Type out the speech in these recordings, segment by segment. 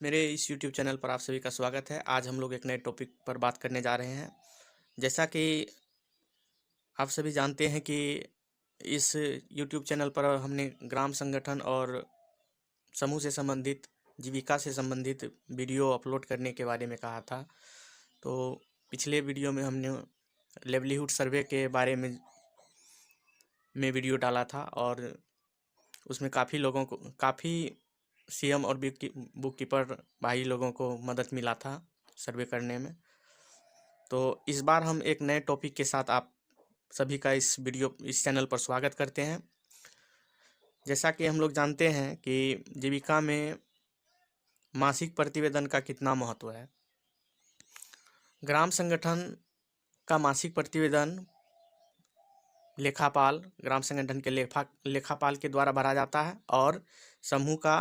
मेरे इस YouTube channel पर आप सभी का स्वागत है। आज हम लोग एक नए टॉपिक पर बात करने जा रहे हैं। जैसा कि आप सभी जानते हैं कि इस यूट्यूब चैनल पर हमने ग्राम संगठन और समूह से संबंधित, जीविका से संबंधित वीडियो अपलोड करने के बारे में कहा था। तो पिछले वीडियो में हमने लाइवलीहुड सर्वे के बारे में वीडियो डाला था और उसमें काफ़ी सीएम और बुक कीपर भाई लोगों को मदद मिला था सर्वे करने में। तो इस बार हम एक नए टॉपिक के साथ आप सभी का इस चैनल पर स्वागत करते हैं। जैसा कि हम लोग जानते हैं कि जीविका में मासिक प्रतिवेदन का कितना महत्व है। ग्राम संगठन का मासिक प्रतिवेदन ग्राम संगठन के लेखापाल के द्वारा भरा जाता है और समूह का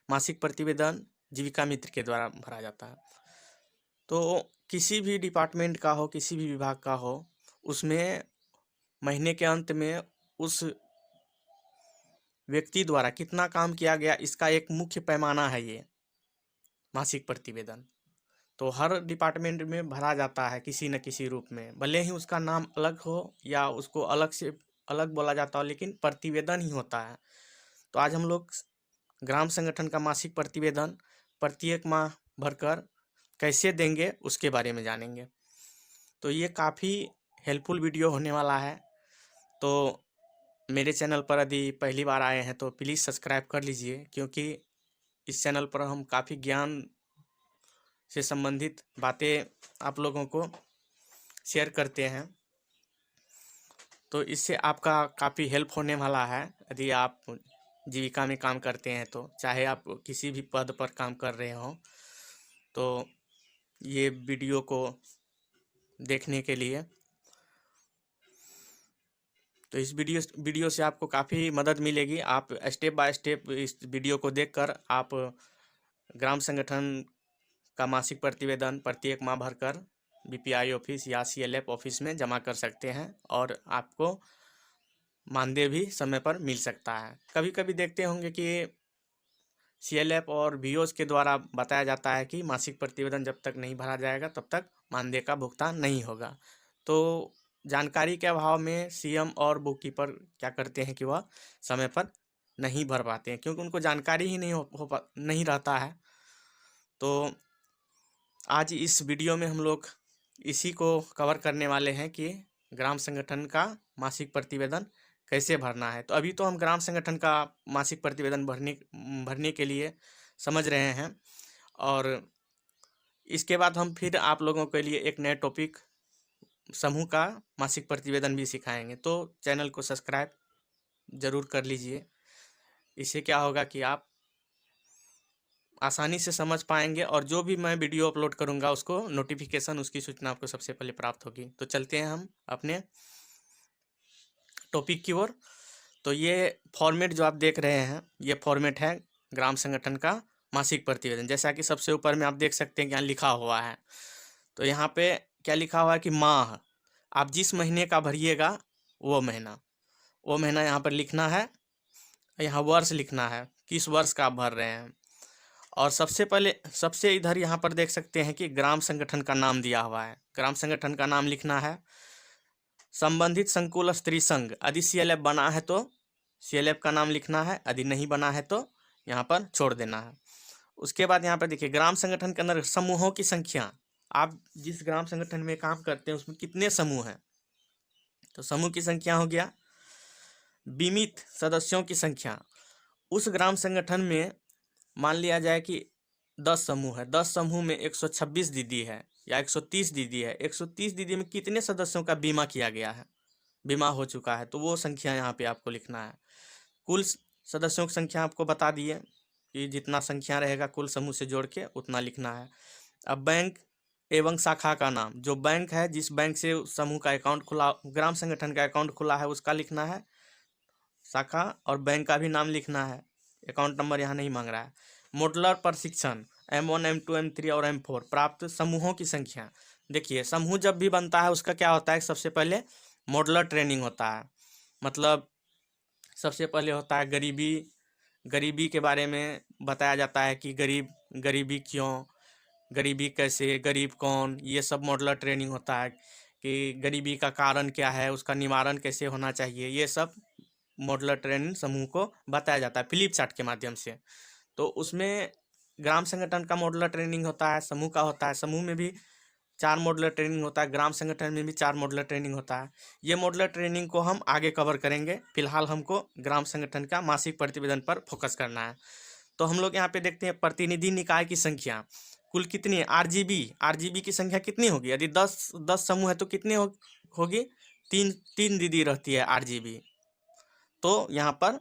मासिक प्रतिवेदन जीविका मित्र के द्वारा भरा जाता है। तो किसी भी डिपार्टमेंट का हो, किसी भी विभाग का हो, उसमें महीने के अंत में उस व्यक्ति द्वारा कितना काम किया गया, इसका एक मुख्य पैमाना है ये मासिक प्रतिवेदन। तो हर डिपार्टमेंट में भरा जाता है किसी न किसी रूप में, भले ही उसका नाम अलग हो या उसको अलग बोला जाता हो, लेकिन प्रतिवेदन ही होता है। तो आज हम लोग ग्राम संगठन का मासिक प्रतिवेदन प्रत्येक माह भरकर कैसे देंगे उसके बारे में जानेंगे। तो ये काफ़ी हेल्पफुल वीडियो होने वाला है। तो मेरे चैनल पर यदि पहली बार आए हैं तो प्लीज़ सब्सक्राइब कर लीजिए, क्योंकि इस चैनल पर हम काफ़ी ज्ञान से संबंधित बातें आप लोगों को शेयर करते हैं। तो इससे आपका काफ़ी हेल्प होने वाला है यदि आप जीविका में काम करते हैं तो, चाहे आप किसी भी पद पर काम कर रहे हों। तो ये वीडियो को देखने के लिए, तो इस वीडियो से आपको काफ़ी मदद मिलेगी। आप स्टेप बाय स्टेप इस वीडियो को देखकर आप ग्राम संगठन का मासिक प्रतिवेदन प्रत्येक माह भरकर बीपीआई ऑफिस या सीएलएफ ऑफिस में जमा कर सकते हैं और आपको मानदेय भी समय पर मिल सकता है। कभी कभी देखते होंगे कि सीएलएफ और वीओज के द्वारा बताया जाता है कि मासिक प्रतिवेदन जब तक नहीं भरा जाएगा तब तक मानदेय का भुगतान नहीं होगा। तो जानकारी के अभाव में सीएम और बुक कीपर क्या करते हैं कि वह समय पर नहीं भर पाते हैं, क्योंकि उनको जानकारी ही नहीं रहता है। तो आज इस वीडियो में हम लोग इसी को कवर करने वाले हैं कि ग्राम संगठन का मासिक प्रतिवेदन कैसे भरना है। तो अभी तो हम ग्राम संगठन का मासिक प्रतिवेदन भरने के लिए समझ रहे हैं, और इसके बाद हम फिर आप लोगों के लिए एक नया टॉपिक समूह का मासिक प्रतिवेदन भी सिखाएंगे। तो चैनल को सब्सक्राइब ज़रूर कर लीजिए। इससे क्या होगा कि आप आसानी से समझ पाएंगे और जो भी मैं वीडियो अपलोड करूंगा उसको नोटिफिकेशन, उसकी सूचना आपको सबसे पहले प्राप्त होगी। तो चलते हैं हम अपने टॉपिक की ओर। तो ये फॉर्मेट जो आप देख रहे हैं, ये फॉर्मेट है ग्राम संगठन का मासिक प्रतिवेदन। जैसा कि सबसे ऊपर में आप देख सकते हैं कि यहाँ लिखा हुआ है। तो यहाँ पे क्या लिखा हुआ है कि माह, आप जिस महीने का भरिएगा वो महीना यहाँ पर लिखना है। यहाँ वर्ष लिखना है, किस वर्ष का आप भर रहे हैं। और सबसे इधर यहाँ पर देख सकते हैं कि ग्राम संगठन का नाम दिया हुआ है। ग्राम संगठन का नाम लिखना है। संबंधित संकुल स्त्री संघ, यदि सीएलएफ बना है तो सीएलएफ का नाम लिखना है, यदि नहीं बना है तो यहाँ पर छोड़ देना है। उसके बाद यहाँ पर देखिए ग्राम संगठन के अंदर समूहों की संख्या, आप जिस ग्राम संगठन में काम करते हैं उसमें कितने समूह हैं। तो समूह की संख्या हो गया। बीमित सदस्यों की संख्या, उस ग्राम संगठन में मान लिया जाए कि 10 समूह है, 10 समूह में 126 दीदी है या 130 दीदी है। 130 दीदी में कितने सदस्यों का बीमा किया गया है, बीमा हो चुका है, तो वो संख्या यहाँ पे आपको लिखना है। कुल सदस्यों की संख्या आपको बता दिए कि जितना संख्या रहेगा कुल समूह से जोड़ के उतना लिखना है। अब बैंक एवं शाखा का नाम, जो बैंक है, जिस बैंक से समूह का अकाउंट खुला, ग्राम संगठन का अकाउंट खुला है, उसका लिखना है। शाखा और बैंक का भी नाम लिखना है। अकाउंट नंबर यहाँ नहीं मांग रहा है। मॉडलर प्रशिक्षण M1 M2 M3 और M4 प्राप्त समूहों की संख्या। देखिए समूह जब भी बनता है उसका क्या होता है, सबसे पहले मॉडलर ट्रेनिंग होता है। मतलब सबसे पहले होता है गरीबी के बारे में बताया जाता है कि गरीब गरीबी क्यों, गरीबी कैसे, गरीब कौन, ये सब मॉडलर ट्रेनिंग होता है कि गरीबी का कारण क्या है, उसका निवारण कैसे होना चाहिए, ये सब मॉडलर ट्रेनिंग समूह को बताया जाता है फ्लिप चार्ट के माध्यम से। तो उसमें ग्राम संगठन का मॉडलर ट्रेनिंग होता है, समूह का होता है, समूह में भी 4 मॉडलर ट्रेनिंग होता है, ग्राम संगठन में भी 4 मॉडलर ट्रेनिंग होता है। ये मॉडलर ट्रेनिंग को हम आगे कवर करेंगे, फिलहाल हमको ग्राम संगठन का मासिक प्रतिवेदन पर फोकस करना है। तो हम लोग यहाँ पे देखते हैं प्रतिनिधि निकाय की संख्या कुल कितनी है, आरजीबी की संख्या कितनी होगी, यदि 10 समूह है तो कितनी होगी, तीन दीदी रहती है आरजीबी। तो यहाँ पर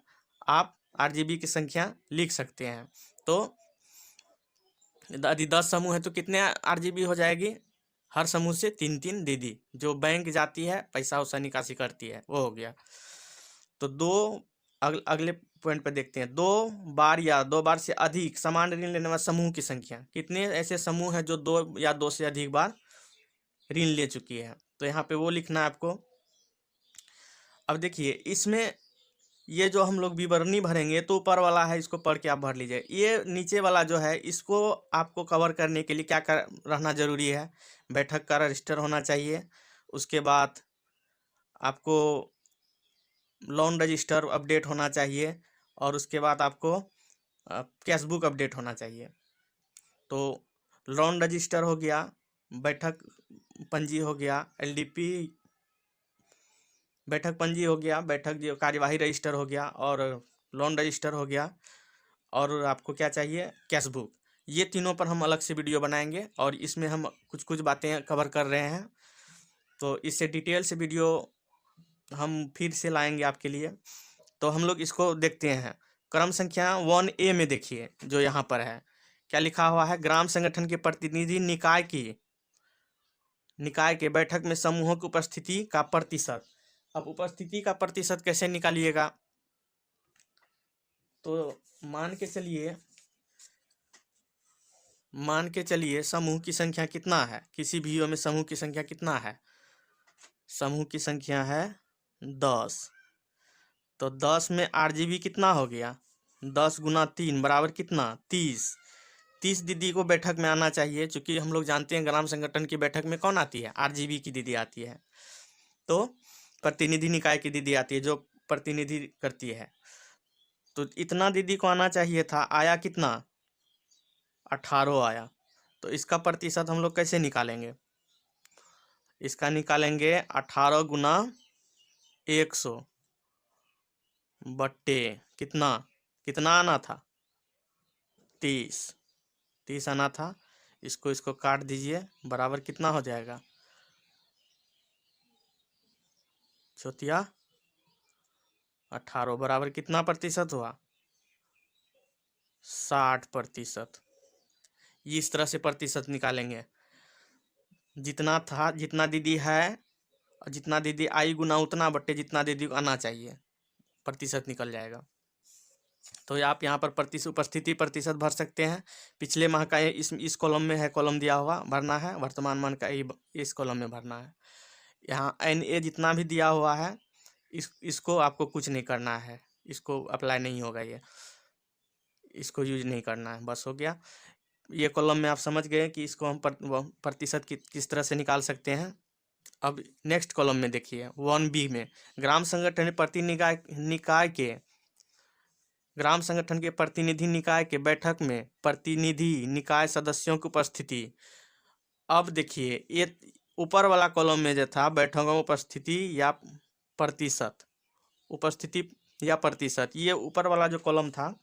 आप आरजीबी की संख्या लिख सकते हैं। तो यदि 10 समूह है तो कितने आरजीबी हो जाएगी, हर समूह से 3 दीदी जो बैंक जाती है पैसा उसा निकासी करती है, वो हो गया। तो अगले पॉइंट पे देखते हैं, 2 बार से अधिक समान ऋण लेने वाले समूह की संख्या, कितने ऐसे समूह हैं जो 2 या 2 से अधिक बार ऋण ले चुकी है, तो यहाँ पे वो लिखना है आपको। अब देखिए इसमें ये जो हम लोग विवरणी भरेंगे तो ऊपर वाला है, इसको पढ़ के आप भर लीजिए। ये नीचे वाला जो है इसको आपको कवर करने के लिए क्या रहना जरूरी है, बैठक का रजिस्टर होना चाहिए, उसके बाद आपको लोन रजिस्टर अपडेट होना चाहिए, और उसके बाद आपको कैश बुक अपडेट होना चाहिए। तो लोन रजिस्टर हो गया, बैठक पंजी हो गया, एलडीपी बैठक पंजी हो गया, बैठक जो कार्यवाही रजिस्टर हो गया, और लोन रजिस्टर हो गया, और आपको क्या चाहिए, कैश बुक। ये तीनों पर हम अलग से वीडियो बनाएंगे, और इसमें हम कुछ कुछ बातें कवर कर रहे हैं, तो इससे डिटेल से वीडियो हम फिर से लाएंगे आपके लिए। तो हम लोग इसको देखते हैं, क्रम संख्या 1A में देखिए जो यहाँ पर है, क्या लिखा हुआ है, ग्राम संगठन के प्रतिनिधि निकाय के बैठक में समूहों की उपस्थिति का प्रतिशत। अब उपस्थिति का प्रतिशत कैसे निकालिएगा, तो मान के चलिए समूह की संख्या कितना है, किसी भी में समूह की संख्या कितना है, समूह की संख्या है 10। तो 10 में आरजीबी कितना हो गया, 10 गुना 3 बराबर कितना, 30 दीदी को बैठक में आना चाहिए, क्योंकि हम लोग जानते हैं ग्राम संगठन की बैठक में कौन आती है, आरजीबी की दीदी आती है। तो प्रतिनिधि निकाय की दीदी आती है जो प्रतिनिधि करती है। तो इतना दीदी को आना चाहिए था, आया कितना, 18 आया। तो इसका प्रतिशत हम लोग कैसे निकालेंगे, इसका निकालेंगे 18 गुना 100 बट्टे कितना आना था, 30 आना था। इसको काट दीजिए, बराबर कितना हो जाएगा, चौथिया 18 बराबर कितना प्रतिशत हुआ, 60%। इस तरह से प्रतिशत निकालेंगे, जितना दीदी है और जितना दीदी आई गुना उतना बट्टे जितना दीदी को आना चाहिए, प्रतिशत निकल जाएगा। तो आप यहाँ पर उपस्थिति प्रतिशत भर सकते हैं, पिछले माह का इस कॉलम में है, कॉलम दिया हुआ भरना है, वर्तमान माह का इस कॉलम में भरना है। यहाँ NA जितना भी दिया हुआ है इसको आपको कुछ नहीं करना है, इसको अप्लाई नहीं होगा, ये इसको यूज नहीं करना है, बस हो गया। ये कॉलम में आप समझ गए कि इसको हम प्रतिशत किस तरह से निकाल सकते हैं। अब नेक्स्ट कॉलम में देखिए 1B में, ग्राम संगठन के प्रतिनिधि निकाय के बैठक में प्रतिनिधि निकाय सदस्यों की उपस्थिति। अब देखिए ये ऊपर वाला कॉलम में जो था बैठकों में उपस्थिति या प्रतिशत, ये ऊपर वाला जो कॉलम था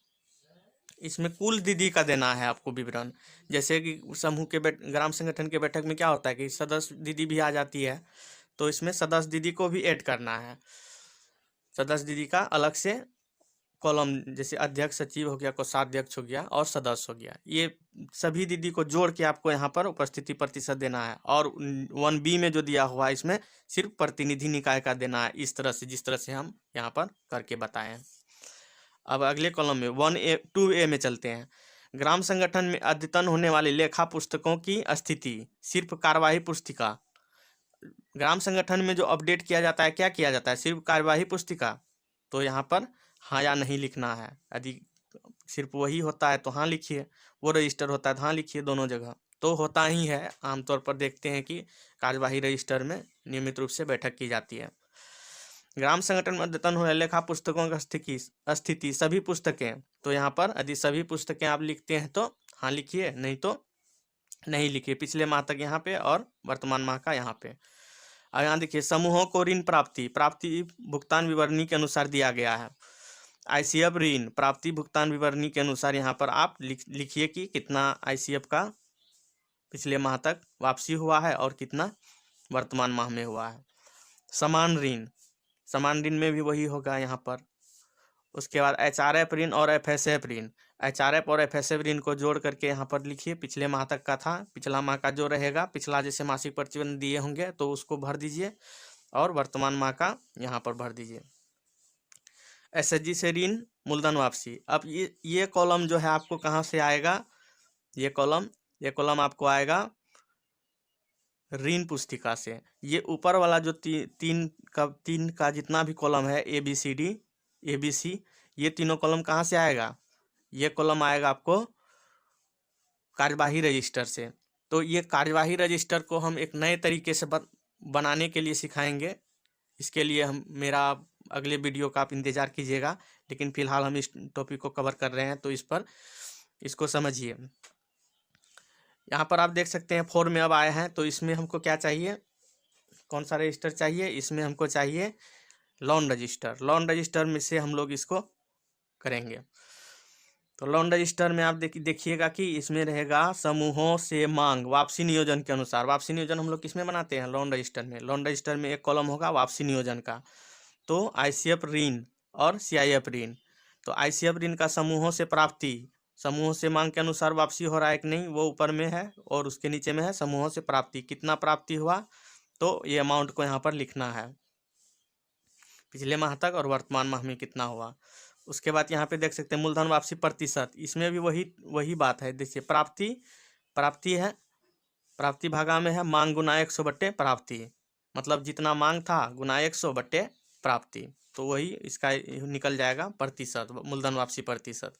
इसमें कुल दीदी का देना है आपको विवरण। जैसे कि समूह के ग्राम संगठन के बैठक में क्या होता है कि सदस्य दीदी भी आ जाती है, तो इसमें सदस्य दीदी को भी ऐड करना है, सदस्य दीदी का अलग से कॉलम, जैसे अध्यक्ष सचिव हो गया, कोषाध्यक्ष हो गया और सदस्य हो गया, ये सभी दीदी को जोड़ के आपको यहाँ पर उपस्थिति प्रतिशत देना है। और 1B में जो दिया हुआ है इसमें सिर्फ प्रतिनिधि निकाय का देना है, इस तरह से जिस तरह से हम यहाँ पर करके बताएं। अब अगले कॉलम में 2A में चलते हैं, ग्राम संगठन में अद्यतन होने वाली लेखा पुस्तकों की स्थिति, सिर्फ कार्यवाही पुस्तिका। ग्राम संगठन में जो अपडेट किया जाता है, क्या किया जाता है, सिर्फ कार्यवाही पुस्तिका। तो यहाँ पर हाँ या नहीं लिखना है, यदि सिर्फ वही होता है तो हाँ लिखिए, वो रजिस्टर होता है तो हाँ लिखिए, दोनों जगह तो होता ही है। आमतौर पर देखते हैं कि कार्यवाही रजिस्टर में नियमित रूप से बैठक की जाती है। ग्राम संगठन में अद्यतन हुए लेखा पुस्तकों की स्थिति सभी पुस्तकें, तो यहाँ पर यदि सभी पुस्तकें आप लिखते हैं तो हाँ लिखिए, नहीं तो नहीं लिखिए। पिछले माह तक यहाँ पे और वर्तमान माह का यहाँ पे। अब यहाँ देखिए समूहों को ऋण प्राप्ति भुगतान विवरणी के अनुसार दिया गया है। आईसीएफ ऋण प्राप्ति भुगतान विवरणी के अनुसार यहाँ पर आप लिखिए कि कितना आईसीएफ का पिछले माह तक वापसी हुआ है और कितना वर्तमान माह में हुआ है। समान ऋण में भी वही होगा यहाँ पर। उसके बाद एचआरएफ ऋण और एफएसएफ ऋण, एचआरएफ और एफएसएफ ऋण को जोड़ करके यहाँ पर लिखिए। पिछले माह तक का था, पिछला माह का जो रहेगा, पिछला जैसे मासिक प्रतिवेदन दिए होंगे तो उसको भर दीजिए और वर्तमान माह का यहाँ पर भर दीजिए। एसएचजी से ऋण मूलधन वापसी। अब ये कॉलम जो है आपको कहाँ से आएगा, ये कॉलम आपको आएगा ऋण पुस्तिका से। ये ऊपर वाला जो तीन का जितना भी कॉलम है ABC, ये तीनों कॉलम कहाँ से आएगा, ये कॉलम आएगा आपको कार्यवाही रजिस्टर से। तो ये कार्यवाही रजिस्टर को हम एक नए तरीके से बनाने के लिए सिखाएंगे। इसके लिए हम मेरा अगले वीडियो का आप इंतज़ार कीजिएगा, लेकिन फिलहाल हम इस टॉपिक को कवर कर रहे हैं तो इसको समझिए। यहाँ पर आप देख सकते हैं 4 में अब आए हैं, तो इसमें हमको क्या चाहिए, कौन सा रजिस्टर चाहिए, इसमें हमको चाहिए लोन रजिस्टर। लोन रजिस्टर में से हम लोग इसको करेंगे। तो लोन रजिस्टर में आप देखिएगा कि इसमें रहेगा समूहों से मांग वापसी नियोजन के अनुसार। वापसी नियोजन हम लोग किसमें बनाते हैं, लोन रजिस्टर में। लोन रजिस्टर में एक कॉलम होगा वापसी नियोजन का, तो आईसीएफ ऋण और सीआईएफ ऋण। तो आईसीएफ ऋण का समूहों से प्राप्ति, समूहों से मांग के अनुसार वापसी हो रहा है कि नहीं, वो ऊपर में है, और उसके नीचे में है समूहों से प्राप्ति, कितना प्राप्ति हुआ, तो ये अमाउंट को यहाँ पर लिखना है, पिछले माह तक और वर्तमान माह में कितना हुआ। उसके बाद यहाँ पे देख सकते हैं मूलधन वापसी प्रतिशत, इसमें भी वही बात है। देखिए प्राप्ति है, प्राप्ति भागा में है मांग गुना 100 बट्टे प्राप्ति, मतलब जितना मांग था गुना 100 बट्टे प्राप्ति, तो वही इसका निकल जाएगा प्रतिशत, मूलधन वापसी प्रतिशत।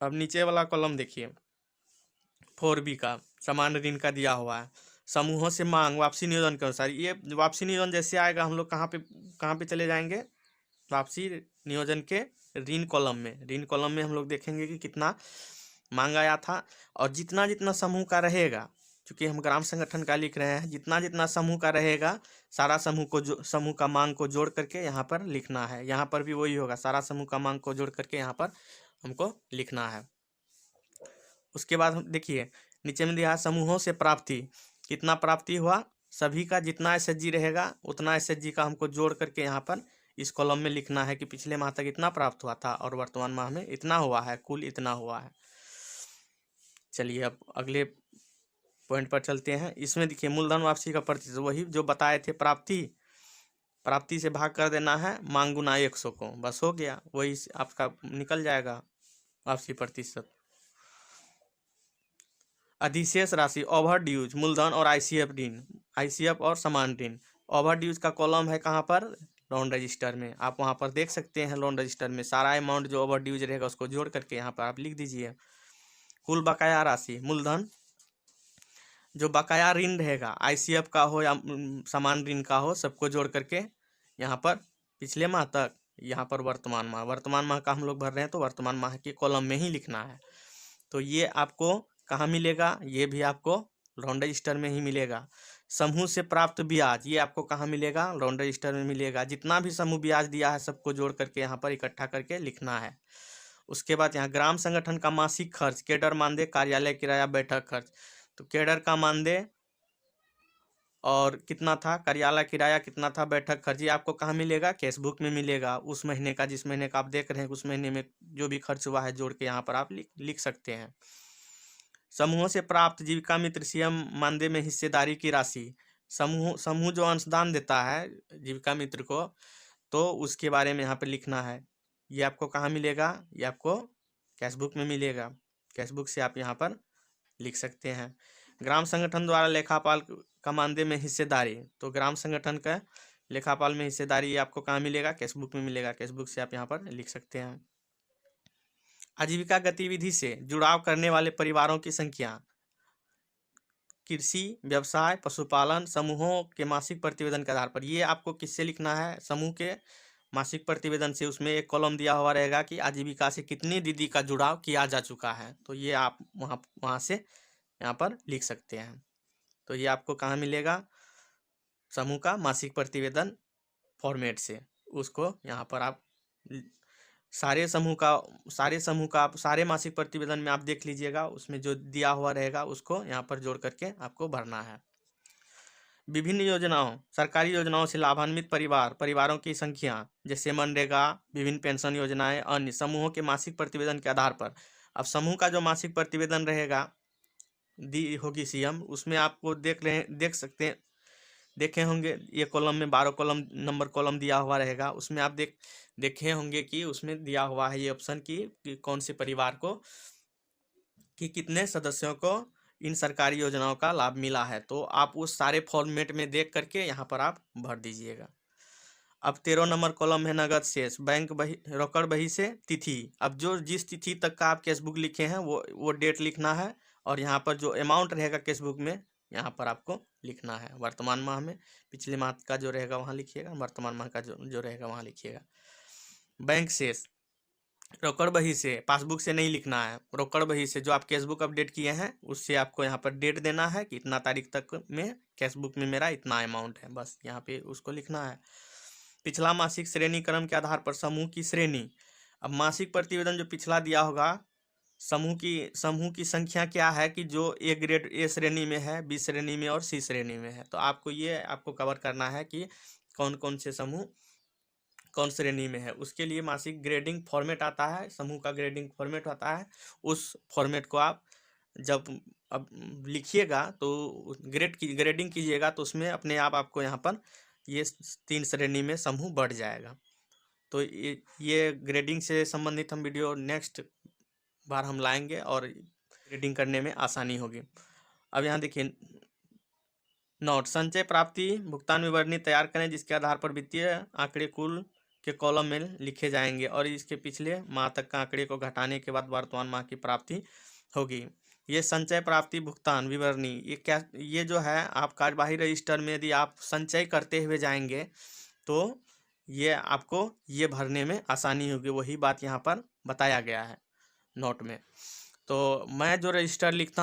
अब नीचे वाला कॉलम देखिए 4B का समान ऋण का दिया हुआ है, समूहों से मांग वापसी नियोजन के अनुसार। ये वापसी नियोजन जैसे आएगा हम लोग कहाँ पे चले जाएंगे, वापसी नियोजन के ऋण कॉलम में हम लोग देखेंगे कि कितना मांग आया था, और जितना जितना समूह का रहेगा, क्योंकि हम ग्राम संगठन का लिख रहे हैं, जितना जितना समूह का रहेगा सारा समूह का मांग को जोड़ करके यहाँ पर लिखना है। यहाँ पर भी वही होगा, सारा समूह का मांग को जोड़ करके यहाँ पर हमको लिखना है। उसके बाद हम देखिए नीचे में दिया है समूहों से प्राप्ति, कितना प्राप्ति हुआ, सभी का जितना एसएचजी रहेगा उतना एसएचजी का हमको जोड़ करके यहाँ पर इस कॉलम में लिखना है कि पिछले माह तक इतना प्राप्त हुआ था और वर्तमान माह में इतना हुआ है, कुल इतना हुआ है। चलिए अब अगले पॉइंट पर चलते हैं। इसमें देखिए मूलधन वापसी का प्रतिशत, वही जो बताए थे, प्राप्ति से भाग कर देना है मांग गुना 100 को, बस हो गया, वही आपका निकल जाएगा वापसी प्रतिशत। अधिशेष राशि ओवर ड्यूज मूलधन और आईसीएफ ऋण, आईसीएफ और समान ऋण। ओवर ड्यूज का कॉलम है कहाँ पर, लोन रजिस्टर में। आप वहाँ पर देख सकते हैं लोन रजिस्टर में सारा अमाउंट जो ओवर ड्यूज रहेगा उसको जोड़ करके यहाँ पर आप लिख दीजिए। कुल बकाया राशि मूलधन, जो बकाया ऋण रहेगा आईसीएफ का हो या समान ऋण का हो, सबको जोड़ करके यहाँ पर पिछले माह तक, यहाँ पर वर्तमान माह का हम लोग भर रहे हैं तो वर्तमान माह के कॉलम में ही लिखना है। तो ये आपको कहाँ मिलेगा, ये भी आपको लोन रजिस्टर में ही मिलेगा। समूह से प्राप्त ब्याज, ये आपको कहाँ मिलेगा, लोन रजिस्टर में मिलेगा। जितना भी समूह ब्याज दिया है सबको जोड़ करके यहाँ पर इकट्ठा करके लिखना है। उसके बाद यहाँ ग्राम संगठन का मासिक खर्च, केडर मानदेय, कार्यालय किराया, बैठक खर्च। तो केडर का मानदेय और कितना था, कार्यालय किराया कितना था, बैठक खर्च, ये आपको कहाँ मिलेगा, कैशबुक में मिलेगा। उस महीने का, जिस महीने का आप देख रहे हैं, उस महीने में जो भी खर्च हुआ है जोड़ के यहाँ पर आप लिख सकते हैं। समूहों से प्राप्त जीविका मित्र सीएम मानदेय में हिस्सेदारी की राशि, समूह जो अंशदान देता है जीविका मित्र को, तो उसके बारे में यहाँ पे लिखना है। ये आपको कहाँ मिलेगा, ये आपको कैशबुक में मिलेगा, कैशबुक से आप यहाँ पर लिख सकते हैं। ग्राम संगठन द्वारा लेखापाल का मानदेय में हिस्सेदारी, तो ग्राम संगठन का लेखापाल में हिस्सेदारी ये आपको कहाँ मिलेगा, कैशबुक में मिलेगा, कैशबुक से आप यहाँ पर लिख सकते हैं। आजीविका गतिविधि से जुड़ाव करने वाले परिवारों की संख्या, कृषि, व्यवसाय, पशुपालन समूहों के मासिक प्रतिवेदन के आधार पर। ये आपको किससे लिखना है? समूह के मासिक प्रतिवेदन से। उसमें एक कॉलम दिया हुआ रहेगा कि आजीविका से कितनी दीदी का जुड़ाव किया जा चुका है, तो ये आप वहाँ से यहाँ पर लिख सकते हैं। तो ये आपको कहाँ मिलेगा? समूह का मासिक प्रतिवेदन फॉर्मेट से। उसको यहाँ पर आप सारे समूह का आप सारे मासिक प्रतिवेदन में आप देख लीजिएगा, उसमें जो दिया हुआ रहेगा उसको यहाँ पर जोड़ करके आपको भरना है। विभिन्न योजनाओं, सरकारी योजनाओं से लाभान्वित परिवारों की संख्या, जैसे मनरेगा, विभिन्न पेंशन योजनाएं, अन्य समूहों के मासिक प्रतिवेदन के आधार पर। अब समूह का जो मासिक प्रतिवेदन रहेगा दी होगी सीएम, उसमें आपको देख सकते हैं, देखे होंगे ये कॉलम में 12 कॉलम नंबर कॉलम दिया हुआ रहेगा। उसमें आप देखे होंगे कि उसमें दिया हुआ है ये ऑप्शन कि कौन से परिवार को कि कितने सदस्यों को इन सरकारी योजनाओं का लाभ मिला है। तो आप उस सारे फॉर्मेट में देख करके यहाँ पर आप भर दीजिएगा। अब 13 नंबर कॉलम है नगद शेष, बैंक बही, रोकड़ बही से तिथि। अब जो जिस तिथि तक का आप कैशबुक लिखे हैं वो डेट लिखना है, और यहाँ पर जो अमाउंट रहेगा कैशबुक में यहाँ पर आपको लिखना है। वर्तमान माह में पिछले माह का जो रहेगा वहाँ लिखिएगा, वर्तमान माह का जो रहेगा वहाँ लिखिएगा। बैंक शेष रोकड़ बही से, पासबुक से नहीं लिखना है, रोकड़ बही से जो आप कैशबुक अपडेट किए हैं उससे आपको यहाँ पर डेट देना है कि इतना तारीख तक में कैशबुक में मेरा इतना अमाउंट है, बस यहाँ पे उसको लिखना है। पिछला मासिक श्रेणी क्रम के आधार पर समूह की श्रेणी। अब मासिक प्रतिवेदन जो पिछला दिया होगा, समूह की संख्या क्या है कि जो ए ग्रेड ए श्रेणी में है, बी श्रेणी में और सी श्रेणी में है। तो आपको कवर करना है कि कौन कौन से समूह कौन श्रेणी में है। उसके लिए मासिक ग्रेडिंग फॉर्मेट आता है, समूह का ग्रेडिंग फॉर्मेट आता है। उस फॉर्मेट को आप जब अब लिखिएगा तो ग्रेडिंग कीजिएगा, तो उसमें अपने आप आपको यहाँ पर ये 3 श्रेणी में समूह बढ़ जाएगा। तो ये ग्रेडिंग से संबंधित हम वीडियो नेक्स्ट बार हम लाएंगे और ग्रेडिंग करने में आसानी होगी। अब यहाँ देखिए, नोट, संचय प्राप्ति भुगतान विवरणी तैयार करें जिसके आधार पर वित्तीय आंकड़े कुल के कॉलम में लिखे जाएंगे और इसके पिछले माह तक का आंकड़े को घटाने के बाद वर्तमान माह की प्राप्ति होगी। ये संचय प्राप्ति भुगतान विवरणी ये जो है आप कार्यवाही रजिस्टर में यदि आप संचय करते हुए जाएंगे तो ये आपको ये भरने में आसानी होगी। वही बात यहाँ पर बताया गया है नोट में। तो मैं जो रजिस्टर लिखता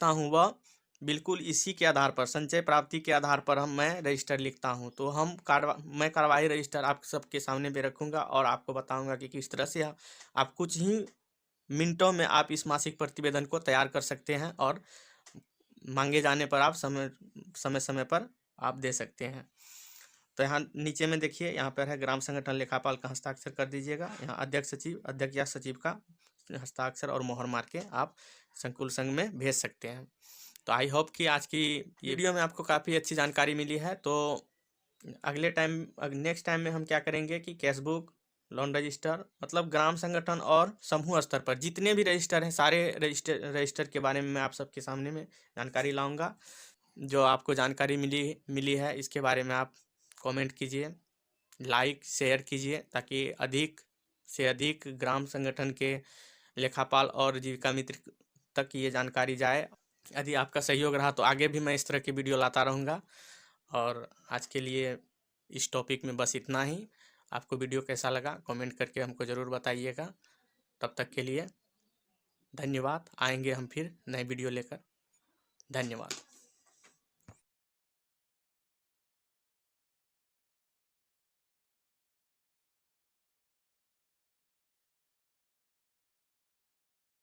हूँ वह बिल्कुल इसी के आधार पर, संचय प्राप्ति के आधार पर मैं रजिस्टर लिखता हूँ। तो मैं कार्यवाही रजिस्टर आप सबके सामने पे रखूँगा और आपको बताऊँगा कि किस तरह से आप कुछ ही मिनटों में आप इस मासिक प्रतिवेदन को तैयार कर सकते हैं और मांगे जाने पर आप समय पर आप दे सकते हैं। तो यहाँ नीचे में देखिए, यहाँ पर है ग्राम संगठन लेखापाल का हस्ताक्षर कर दीजिएगा। यहाँ अध्यक्ष या सचिव का हस्ताक्षर और मोहर मार के आप संकुल संघ में भेज सकते हैं। तो आई होप कि आज की वीडियो में आपको काफ़ी अच्छी जानकारी मिली है। तो नेक्स्ट टाइम में हम क्या करेंगे कि कैशबुक, लोन रजिस्टर, मतलब ग्राम संगठन और समूह स्तर पर जितने भी रजिस्टर हैं सारे रजिस्टर के बारे में मैं आप सबके सामने में जानकारी लाऊंगा। जो आपको जानकारी मिली है इसके बारे में आप कमेंट कीजिए, लाइक शेयर कीजिए, ताकि अधिक से अधिक ग्राम संगठन के लेखापाल और जीविका मित्र तक ये जानकारी जाए। यदि आपका सहयोग रहा तो आगे भी मैं इस तरह की वीडियो लाता रहूँगा। और आज के लिए इस टॉपिक में बस इतना ही। आपको वीडियो कैसा लगा कमेंट करके हमको ज़रूर बताइएगा। तब तक के लिए धन्यवाद। आएंगे हम फिर नए वीडियो लेकर। धन्यवाद।